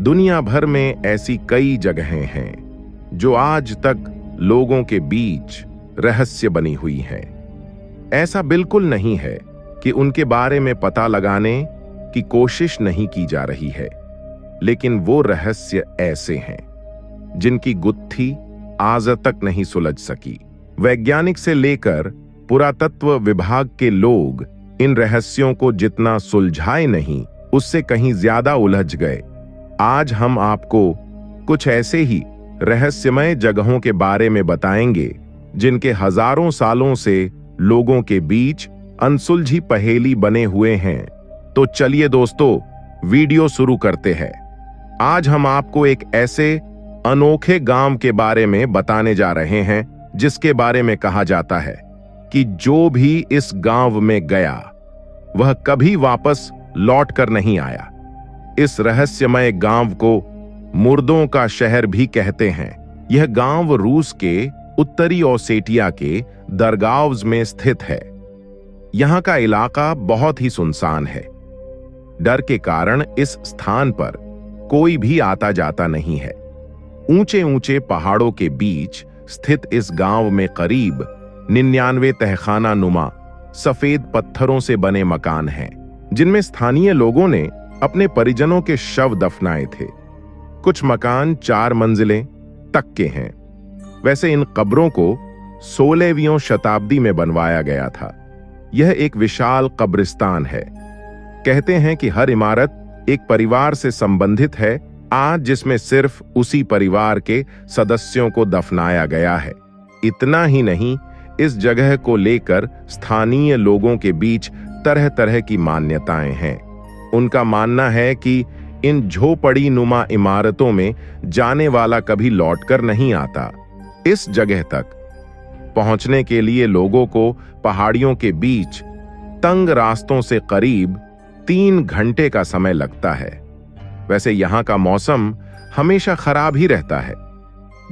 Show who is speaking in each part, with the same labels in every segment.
Speaker 1: दुनिया भर में ऐसी कई जगहें हैं जो आज तक लोगों के बीच रहस्य बनी हुई हैं। ऐसा बिल्कुल नहीं है कि उनके बारे में पता लगाने की कोशिश नहीं की जा रही है, लेकिन वो रहस्य ऐसे हैं जिनकी गुत्थी आज तक नहीं सुलझ सकी। वैज्ञानिक से लेकर पुरातत्व विभाग के लोग इन रहस्यों को जितना सुलझाए नहीं, उससे कहीं ज्यादा उलझ गए। आज हम आपको कुछ ऐसे ही रहस्यमय जगहों के बारे में बताएंगे जिनके हजारों सालों से लोगों के बीच अनसुलझी पहेली बने हुए हैं। तो चलिए दोस्तों, वीडियो शुरू करते हैं। आज हम आपको एक ऐसे अनोखे गांव के बारे में बताने जा रहे हैं जिसके बारे में कहा जाता है कि जो भी इस गांव में गया वह कभी वापस लौट कर नहीं आया। इस रहस्यमय गांव को मुर्दों का शहर भी कहते हैं। यह गांव रूस के उत्तरी ओसेटिया के दरगाव्स में स्थित है। यहां का इलाका बहुत ही सुनसान है। डर के कारण इस स्थान पर कोई भी आता जाता नहीं है। ऊंचे ऊंचे पहाड़ों के बीच स्थित इस गांव में करीब 99 तहखाना नुमा सफेद पत्थरों से बने मकान हैं, जिनमें स्थानीय लोगों ने अपने परिजनों के शव दफनाए थे। कुछ मकान 4 मंजिलें तक के हैं। वैसे इन कब्रों को 16वीं शताब्दी में बनवाया गया था। यह एक विशाल कब्रिस्तान है। कहते हैं कि हर इमारत एक परिवार से संबंधित है, आज जिसमें सिर्फ उसी परिवार के सदस्यों को दफनाया गया है। इतना ही नहीं, इस जगह को लेकर स्थानीय लोगों के बीच तरह तरह की मान्यताएं हैं। उनका मानना है कि इन झोपड़ी नुमा इमारतों में जाने वाला कभी लौटकर नहीं आता। इस जगह तक पहुंचने के लिए लोगों को पहाड़ियों के बीच तंग रास्तों से करीब 3 घंटे का समय लगता है। वैसे यहां का मौसम हमेशा खराब ही रहता है,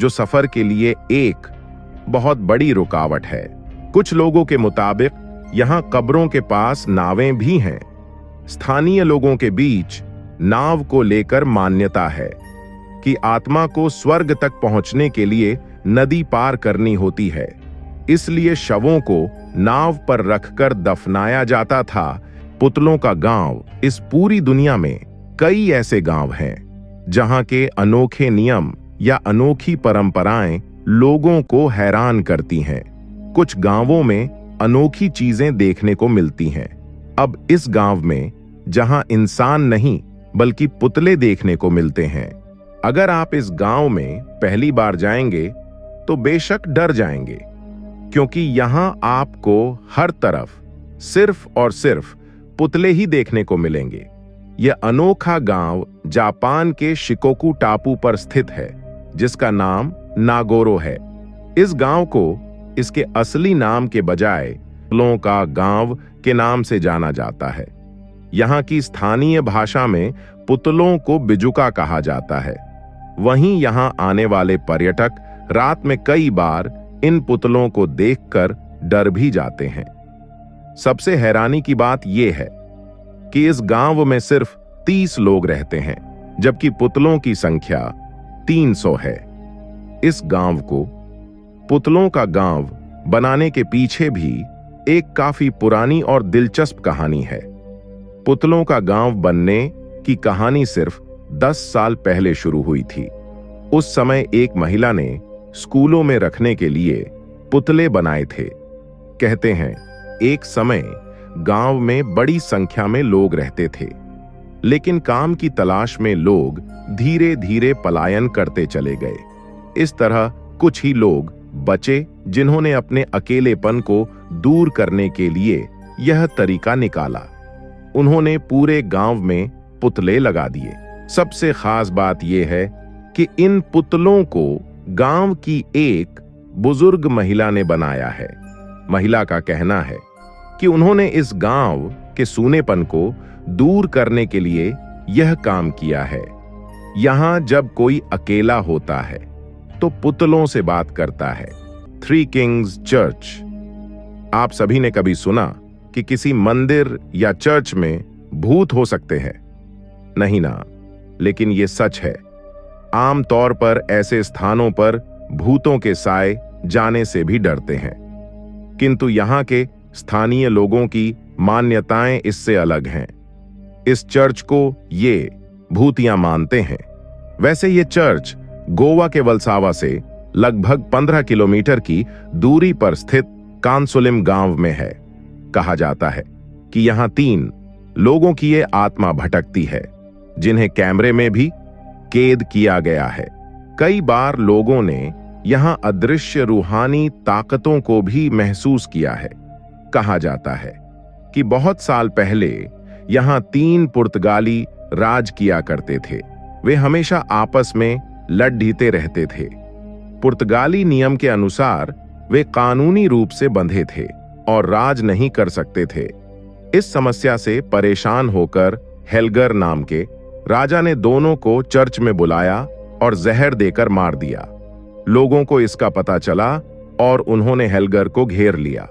Speaker 1: जो सफर के लिए एक बहुत बड़ी रुकावट है। कुछ लोगों के मुताबिक यहां कब्रों के पास नावें भी हैं। स्थानीय लोगों के बीच नाव को लेकर मान्यता है कि आत्मा को स्वर्ग तक पहुंचने के लिए नदी पार करनी होती है, इसलिए शवों को नाव पर रखकर दफनाया जाता था। पुतलों का गांव, इस पूरी दुनिया में कई ऐसे गांव हैं जहां के अनोखे नियम या अनोखी परंपराएं लोगों को हैरान करती हैं। कुछ गांवों में अनोखी चीजें देखने को मिलती हैं। अब इस गांव में जहां इंसान नहीं बल्कि पुतले देखने को मिलते हैं। अगर आप इस गांव में पहली बार जाएंगे तो बेशक डर जाएंगे, क्योंकि यहां आपको हर तरफ सिर्फ और सिर्फ पुतले ही देखने को मिलेंगे। यह अनोखा गांव जापान के शिकोकू टापू पर स्थित है, जिसका नाम नागोरो है। इस गांव को इसके असली नाम के बजाय पुतलों का गांव के नाम से जाना जाता है। यहाँ की स्थानीय भाषा में पुतलों को बिजुका कहा जाता है। वहीं यहाँ आने वाले पर्यटक रात में कई बार इन पुतलों को देखकर डर भी जाते हैं। सबसे हैरानी की बात यह है कि इस गांव में सिर्फ 30 लोग रहते हैं, जबकि पुतलों की संख्या 300 है। इस गांव को पुतलों का गांव बनाने के पीछे भी एक काफी पुरानी और दिलचस्प कहानी है। पुतलों का गांव बनने की कहानी सिर्फ 10 साल पहले शुरू हुई थी। उस समय एक महिला ने स्कूलों में रखने के लिए पुतले बनाए थे। कहते हैं एक समय गांव में बड़ी संख्या में लोग रहते थे, लेकिन काम की तलाश में लोग धीरे धीरे पलायन करते चले गए। इस तरह कुछ ही लोग बचे जिन्होंने अपने अकेलेपन को दूर करने के लिए यह तरीका निकाला। उन्होंने पूरे गांव में पुतले लगा दिए। सबसे खास बात यह है कि इन पुतलों को गांव की एक बुजुर्ग महिला ने बनाया है। महिला का कहना है कि उन्होंने इस गांव के सूनेपन को दूर करने के लिए यह काम किया है। यहां जब कोई अकेला होता है तो पुतलों से बात करता है। थ्री किंग्स चर्च, आप सभी ने कभी सुना कि किसी मंदिर या चर्च में भूत हो सकते हैं? नहीं ना, लेकिन ये सच है। आमतौर पर ऐसे स्थानों पर भूतों के साए जाने से भी डरते हैं, किंतु यहाँ के स्थानीय लोगों की मान्यताएं इससे अलग हैं। इस चर्च को ये भूतिया मानते हैं। वैसे ये चर्च गोवा के वलसावा से लगभग 15 किलोमीटर की दूरी पर स्थित कांसुलिम गांव में है। कहा जाता है कि यहां 3 लोगों की ये आत्मा भटकती है, जिन्हें कैमरे में भी कैद किया गया है। कई बार लोगों ने यहां अदृश्य रूहानी ताकतों को भी महसूस किया है। कहा जाता है कि बहुत साल पहले यहां 3 पुर्तगाली राज किया करते थे। वे हमेशा आपस में लड़-ढीते रहते थे। पुर्तगाली नियम के अनुसार वे कानूनी रूप से बंधे थे और राज नहीं कर सकते थे। इस समस्या से परेशान होकर हेल्गर नाम के राजा ने दोनों को चर्च में बुलाया और जहर देकर मार दिया। लोगों को इसका पता चला और उन्होंने हेल्गर को घेर लिया।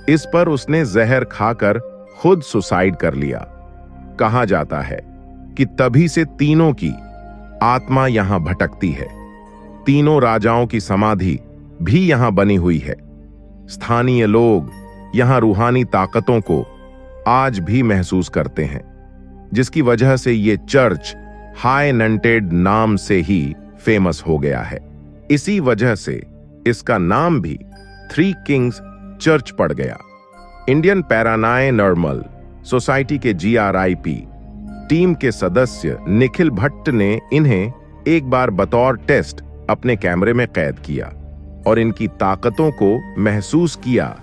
Speaker 1: इस पर उसने जहर खाकर खुद सुसाइड कर लिया। कहा जाता है कि तभी से तीनों की आत्मा यहां भटकती है। तीनों राजाओं की समाधि भी यहां बनी हुई है। स्थानीय लोग यहां रूहानी ताकतों को आज भी महसूस करते हैं, जिसकी वजह से ये चर्च हाई नंटेड नाम से ही फेमस हो गया है। इसी वजह से इसका नाम भी 3 किंग्स चर्च पड़ गया। इंडियन पैरानॉर्मल सोसाइटी के GRIP टीम के सदस्य निखिल भट्ट ने इन्हें एक बार बतौर टेस्ट अपने कैमरे में कैद किया और इनकी ताकतों को महसूस किया